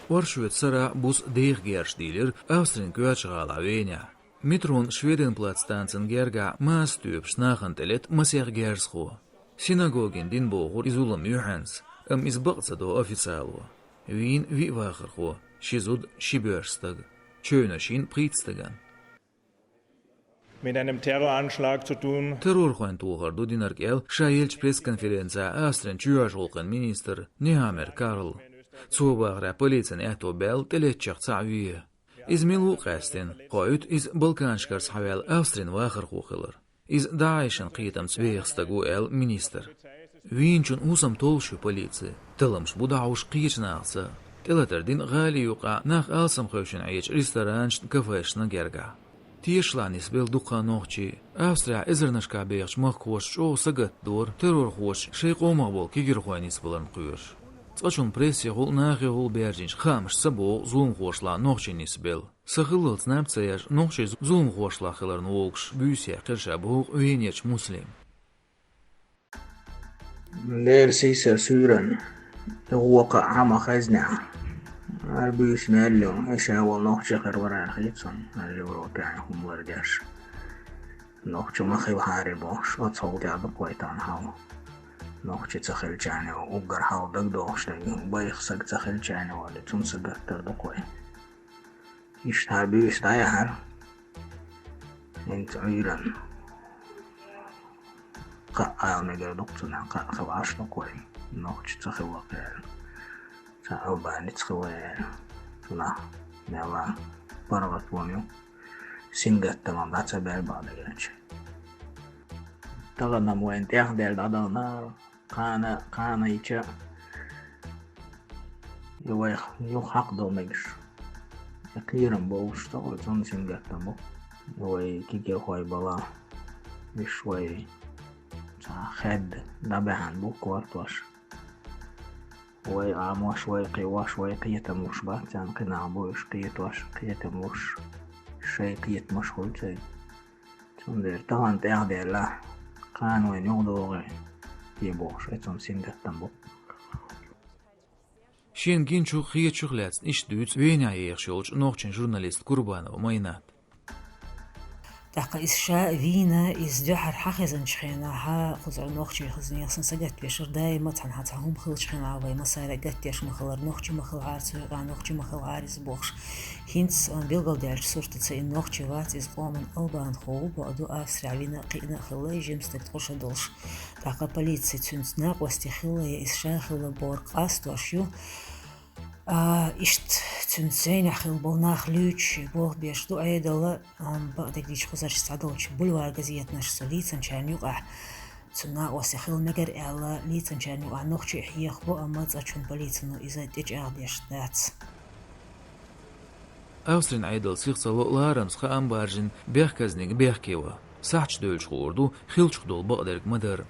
Oršvetsara bus deeggersdieler Austrien Götschala Venia. Mitron Schwedenplatztanzen gerga maastuup snagentelet masergerscho. Synagogin din bogur izulam Johans, is baqtsado officialo. Wien wie wagercho, shizud Schibörstag. Schönerschien Prietstagan. Mit einem Terroranschlag zu tun. Terrorjuentugar Dudinargel, Schaelch Presskonferenza Austrian Tjuascholken Minister Nehammer Karl. Zubagra Polizien Etobel Teletschach Zawie. Izmilu Qastin, Qoyut is Balkanskars Havel Austrian Wagerhocheler. Is Daeshen Qitam Zweegstagu El Minister. Wienchun Usam Tolshu Politie, Telams Budaush Qirchnaalse. Teleterdin Gali Yuqa nach Alsam Khoshin Ech Restaurant Kafeshna Gerga. Tieslanis bel duqa noqchi, Austria izernashka beex maqqush o sagat door terror xosh shay qomaqbol kigirxoanis bilan quyush. Tsachun pressi gul naqi gul berjinch xamish sabo zulm xoshla noqchinis bel. Sakhilil snaptsayash noqchi zulm xoshla xilarn olqsh büyse qirsha bu öyenech muslim. Leer sisa suran waqa ama khazna. Arbus mello ايش هو نوخش خروران خيتسون الجو تاعهم ورجاش نوخش ما خي وحاربوش وتصوت على بقويتان هاو نوخش تسخل جاني وقر هاو دقدوش بايخسك تسخل جاني ولا تنسق تردقوي ايش هاربيش دايهر انت عيران قاعة نقر دقتنا قاعة خواش دقوي نوخش تسخل وقير Sao banit square na nella paravatunio singatta mandata bel badagaч. Tagana muenteah del dadana kana icha يو حق دوميش أخيرا بوش تقول تون singatta mo يوي كيكي خوي بلا شوي خد نبهان بو كوارتواش وي عموش وي قيواش وي قيت موش باتان قنا بوش قيت واش قيت موش شي قيت مش خلتي تندر طبعا تاخدي لا قان وين يغدو يبوش اتون سنجت تنبو Shen ginchu khiyet shuglats ish duts wena yekhsholch noqchen jurnalist Kurbanov Maynat. دقا إسشاء فينا إس جحر حخزن شخينا ها خزر نوخشي خزن يخسن سجت بيشر داي مطحن حتى هم خل شخينا عوي مسارة قت يش مخلر نوخشي مخل عارس نوخشي مخل عارس بوخش هينس بيلقل ديالش صورت تسين نوخشي وات إس قومن ألبان خو بعدو أسرع فينا قينا خلاي جيمس تكتوش دولش دقا بليتسي تسنس ناق وستي خلا إسشاء خلا بورق أستوشيو إشت تنسين أخيل بالناخ لوش بوه بيشتو أيدلا بعدك ديش خزرش استعدوش بلوار قزيت نش سليتن شان يقع تنا وسخيل نجر إلا ليتن شان يقع نخشي حيخ بو أمات أشون بليتنو إذا ديش أعديش دات Austrien aydal siqsalo larams xa ambarjin berkaznig berkewa. Saç dölç xordu xilçq dol baqderk madar.